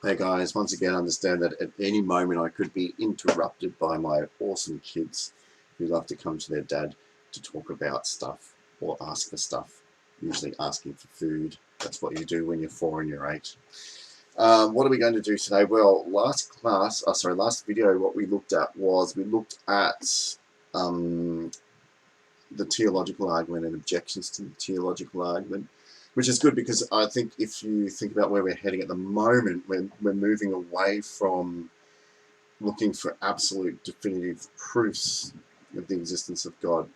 Hey guys, once again understand that at any moment I could be interrupted by my awesome kids who love to come to their dad to talk about stuff or ask for stuff, usually asking for food. That's what you do when you're 4 and you're 8. What are we going to do today? Well, last video, what we looked at was um, the teleological argument and objections to the teleological argument, which is good because I think if you think about where we're heading at the moment, we're moving away from looking for absolute definitive proofs of the existence of God,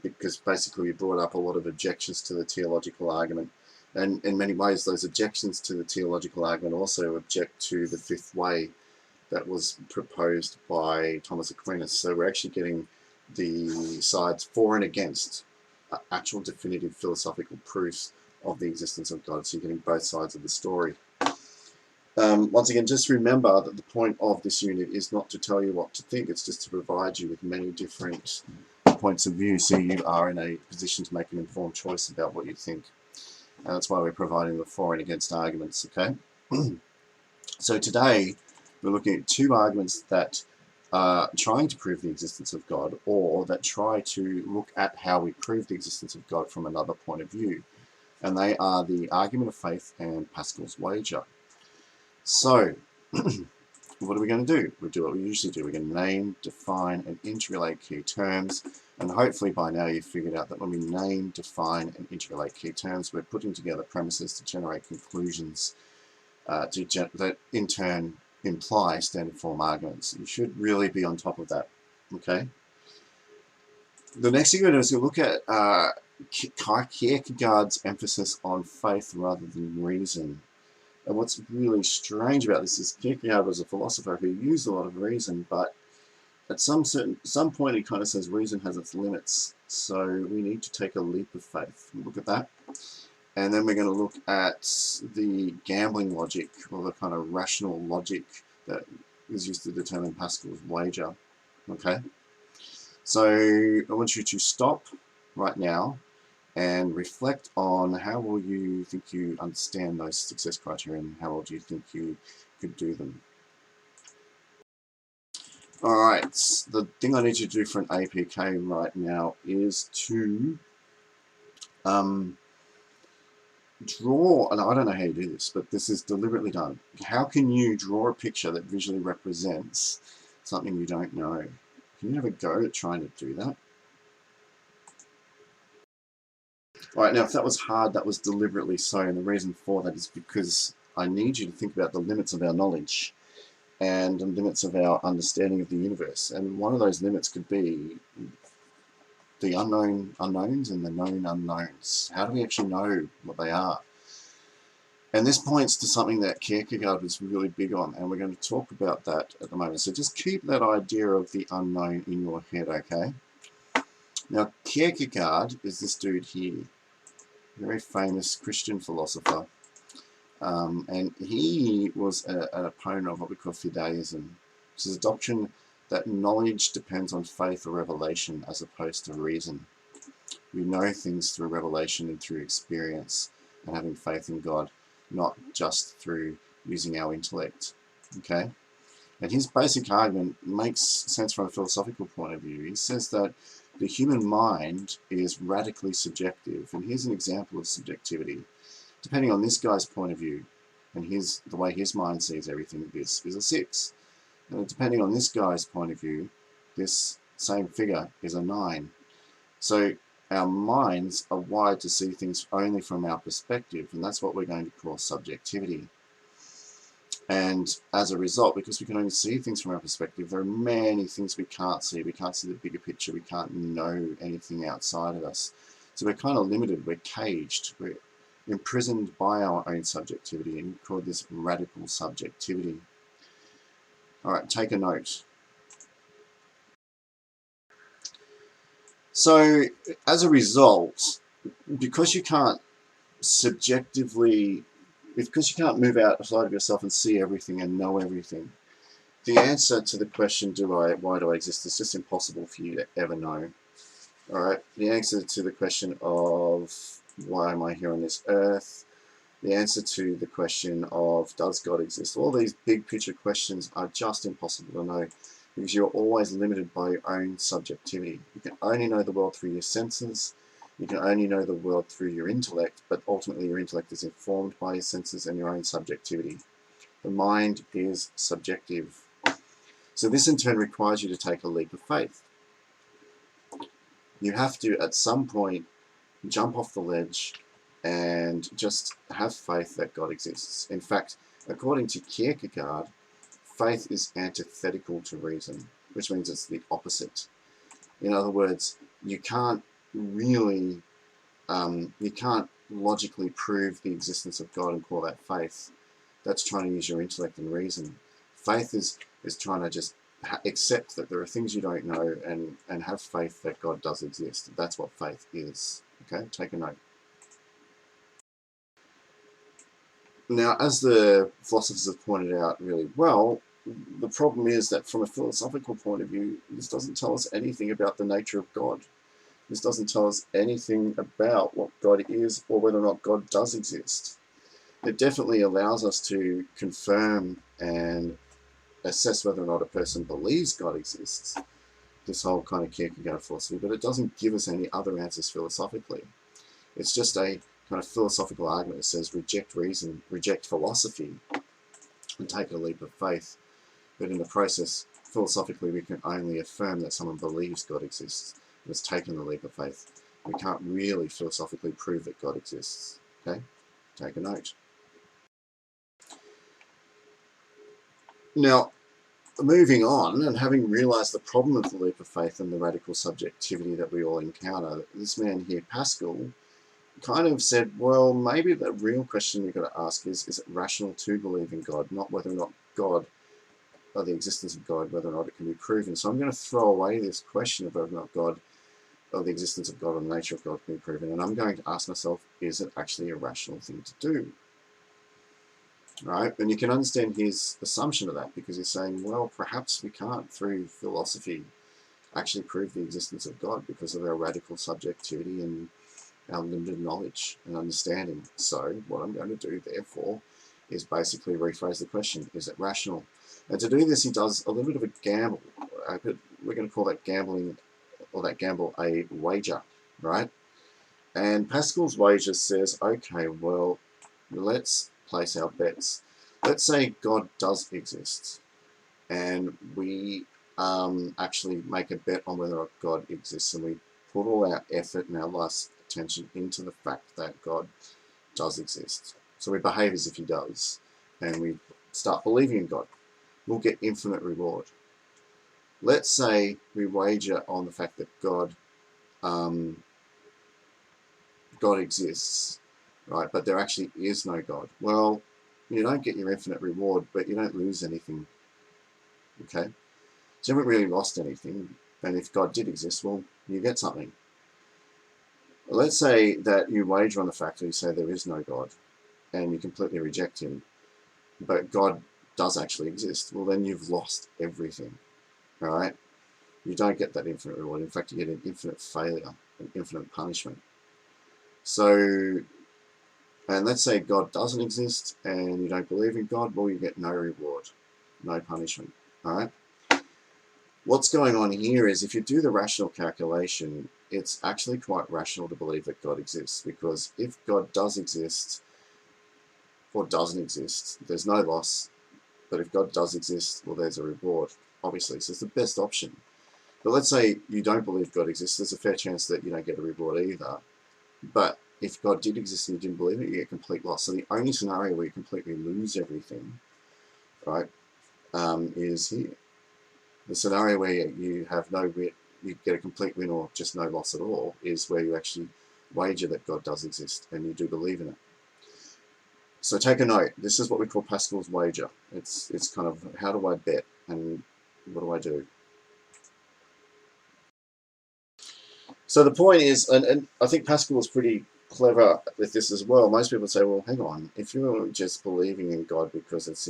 because basically we brought up a lot of objections to the teleological argument. And in many ways, those objections to the teleological argument also object to the fifth way that was proposed by Thomas Aquinas. So we're actually getting the sides for and against actual definitive philosophical proofs of the existence of God. So you're getting both sides of the story. Once again, just remember that the point of this unit is not to tell you what to think, it's just to provide you with many different points of view so you are in a position to make an informed choice about what you think. And that's why we're providing the for and against arguments, okay? So today, we're looking at two arguments that are trying to prove the existence of God, or that try to look at how we prove the existence of God from another point of view. And they are the argument of faith and Pascal's wager. So, what are we going to do? We'll do what we usually do. We're going to name, define, and interrelate key terms. And hopefully by now you've figured out that when we name, define, and interrelate key terms, we're putting together premises to generate conclusions that in turn imply standard form arguments. You should really be on top of that, okay? The next thing we're going to do is look at Kierkegaard's emphasis on faith rather than reason. And what's really strange about this is Kierkegaard was a philosopher who used a lot of reason, but at some point he kind of says reason has its limits, so we need to take a leap of faith. Look at that. And then we're going to look at the gambling logic, or the kind of rational logic that is used to determine Pascal's wager. Okay? So I want you to stop right now and reflect on how well you think you understand those success criteria and how well do you think you could do them. Alright, the thing I need you to do for an APK right now is to draw, and I don't know how you do this, but this is deliberately done. How can you draw a picture that visually represents something you don't know? Can you have a go at trying to do that? Alright, now if that was hard, that was deliberately so, and the reason for that is because I need you to think about the limits of our knowledge and the limits of our understanding of the universe. And one of those limits could be the unknown unknowns and the known unknowns. How do we actually know what they are? And this points to something that Kierkegaard was really big on, and we're going to talk about that at the moment. So just keep that idea of the unknown in your head, okay? Now, Kierkegaard is this dude here, very famous Christian philosopher, and he was an opponent of what we call fideism, which is a doctrine that knowledge depends on faith or revelation as opposed to reason. We know things through revelation and through experience and having faith in God, not just through using our intellect, okay? And his basic argument makes sense from a philosophical point of view. He says that the human mind is radically subjective, and here's an example of subjectivity. Depending on this guy's point of view and the way his mind sees everything, this is a 6. And depending on this guy's point of view, this same figure is a 9. So our minds are wired to see things only from our perspective, and that's what we're going to call subjectivity. And as a result, because we can only see things from our perspective, there are many things we can't see. We can't see the bigger picture. We can't know anything outside of us. So we're kind of limited. We're caged. We're imprisoned by our own subjectivity, and we call this radical subjectivity. All right, take a note. So as a result, because you can't subjectively, because you can't move outside of yourself and see everything and know everything, the answer to the question, why do I exist, is just impossible for you to ever know. All right, the answer to the question of why am I here on this earth, the answer to the question of does God exist? All these big picture questions are just impossible to know because you're always limited by your own subjectivity. You can only know the world through your senses. You can only know the world through your intellect, but ultimately your intellect is informed by your senses and your own subjectivity. The mind is subjective. So this in turn requires you to take a leap of faith. You have to, at some point, jump off the ledge and just have faith that God exists. In fact, according to Kierkegaard, faith is antithetical to reason, which means it's the opposite. In other words, you can't really, you can't logically prove the existence of God and call that faith. That's trying to use your intellect and reason. Faith is trying to just accept that there are things you don't know and have faith that God does exist. That's what faith is. Okay, take a note. Now, as the philosophers have pointed out really well, the problem is that from a philosophical point of view, this doesn't tell us anything about the nature of God. This doesn't tell us anything about what God is or whether or not God does exist. It definitely allows us to confirm and assess whether or not a person believes God exists, this whole kind of Kierkegaard philosophy, but it doesn't give us any other answers philosophically. It's just a kind of philosophical argument that says reject reason, reject philosophy, and take a leap of faith. But in the process, philosophically, we can only affirm that someone believes God exists and has taken the leap of faith. We can't really philosophically prove that God exists. Okay? Take a note. Now, moving on, and having realized the problem of the leap of faith and the radical subjectivity that we all encounter, this man here, Pascal, kind of said, well, maybe the real question you've got to ask is it rational to believe in God, not whether or not God, or the existence of God, whether or not it can be proven. So I'm going to throw away this question of whether or not God, or the existence of God or the nature of God can be proven, and I'm going to ask myself, is it actually a rational thing to do? Right? And you can understand his assumption of that because he's saying, well, perhaps we can't, through philosophy, actually prove the existence of God because of our radical subjectivity and our limited knowledge and understanding. So what I'm going to do, therefore, is basically rephrase the question, is it rational? And to do this, he does a little bit of a gamble. We're going to call that gambling, or that gamble, a wager, right? And Pascal's wager says, okay, well, let's place our bets. Let's say God does exist, and we actually make a bet on whether or not God exists, and we put all our effort and our last attention into the fact that God does exist. So we behave as if he does, and we start believing in God. We'll get infinite reward. Let's say we wager on the fact that God exists, right? But there actually is no God. Well, you don't get your infinite reward, but you don't lose anything. Okay? So you haven't really lost anything. And if God did exist, well, you get something. Let's say that you wager on the fact that you say there is no God, and you completely reject him, but God does actually exist. Well, then you've lost everything. All right? You don't get that infinite reward. In fact, you get an infinite failure, an infinite punishment. So, and let's say God doesn't exist and you don't believe in God, well, you get no reward, no punishment. All right? What's going on here is if you do the rational calculation, it's actually quite rational to believe that God exists, because if God does exist or doesn't exist, there's no loss. But if God does exist, well, there's a reward, obviously. So it's the best option. But let's say you don't believe God exists, there's a fair chance that you don't get a reward either. But if God did exist and you didn't believe it, you get complete loss. So the only scenario where you completely lose everything, right, is here. The scenario where you have no win, you get a complete win or just no loss at all, is where you actually wager that God does exist and you do believe in it. So take a note. This is what we call Pascal's wager. It's kind of, how do I bet and what do I do? So the point is, and I think Pascal was pretty clever with this as well. Most people say, well, hang on, if you're just believing in God because it's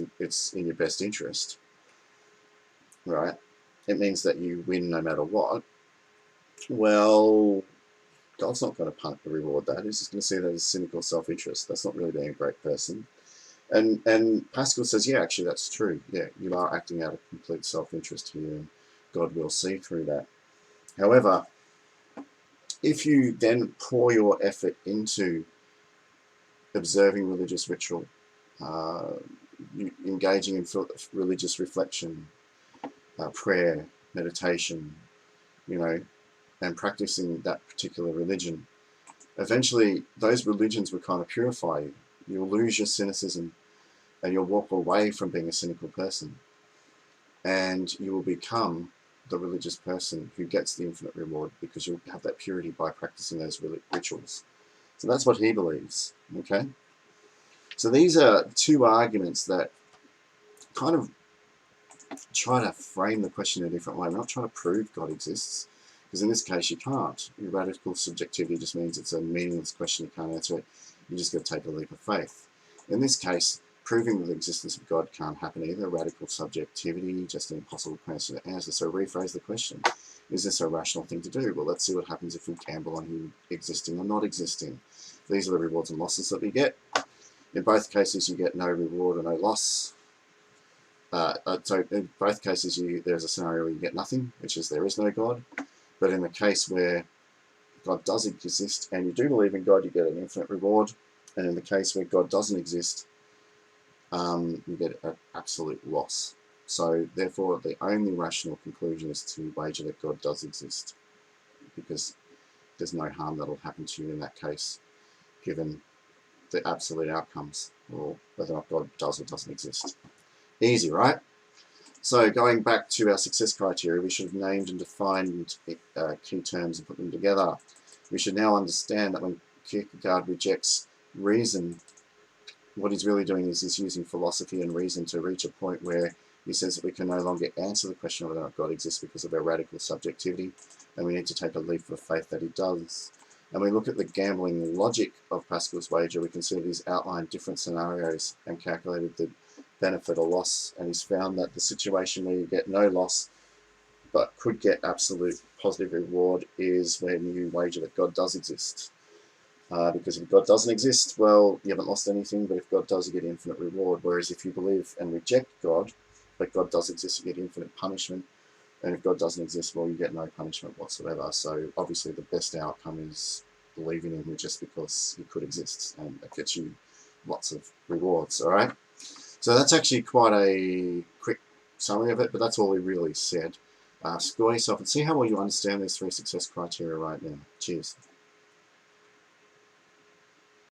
in your best interest, right? It means that you win no matter what. Well, God's not going to reward that. He's just going to see that as cynical self-interest. That's not really being a great person. And Pascal says, yeah, actually, that's true. Yeah, you are acting out of complete self-interest here, and God will see through that. However, if you then pour your effort into observing religious ritual, uh, engaging in religious reflection, prayer, meditation, and practicing that particular religion, eventually those religions will kind of purify you. You'll lose your cynicism and you'll walk away from being a cynical person, and you will become the religious person who gets the infinite reward because you'll have that purity by practicing those rituals. So that's what he believes. Okay? So these are two arguments that kind of try to frame the question in a different way. I'm not trying to prove God exists, because in this case you can't. Your radical subjectivity just means it's a meaningless question, you can't answer it. You just got to take a leap of faith. In this case, proving the existence of God can't happen either. Radical subjectivity, just an impossible question to answer. So rephrase the question. Is this a rational thing to do? Well, let's see what happens if we gamble on him existing or not existing. These are the rewards and losses that we get. In both cases, you get no reward or no loss. So in both cases, there's a scenario where you get nothing, which is there is no God. But in the case where God does exist and you do believe in God, you get an infinite reward. And in the case where God doesn't exist, you get an absolute loss. So therefore, the only rational conclusion is to wager that God does exist, because there's no harm that will happen to you in that case, given the absolute outcomes, or whether or not God does or doesn't exist. Easy, right? So going back to our success criteria, we should have named and defined key terms and put them together. We should now understand that when Kierkegaard rejects reason, what he's really doing is he's using philosophy and reason to reach a point where he says that we can no longer answer the question of whether or not God exists because of our radical subjectivity, and we need to take a leap of faith that he does. And we look at the gambling logic of Pascal's wager, we can see that he's outlined different scenarios and calculated the benefit or loss, and he's found that the situation where you get no loss but could get absolute positive reward is when you wager that God does exist. Because if God doesn't exist, well, you haven't lost anything, but if God does, you get infinite reward. Whereas if you believe and reject God, but God does exist, you get infinite punishment. And if God doesn't exist, well, you get no punishment whatsoever. So obviously the best outcome is believing in him just because he could exist, and that gets you lots of rewards, all right? So that's actually quite a quick summary of it, but that's all he really said. Score yourself and see how well you understand these three success criteria right now. Cheers.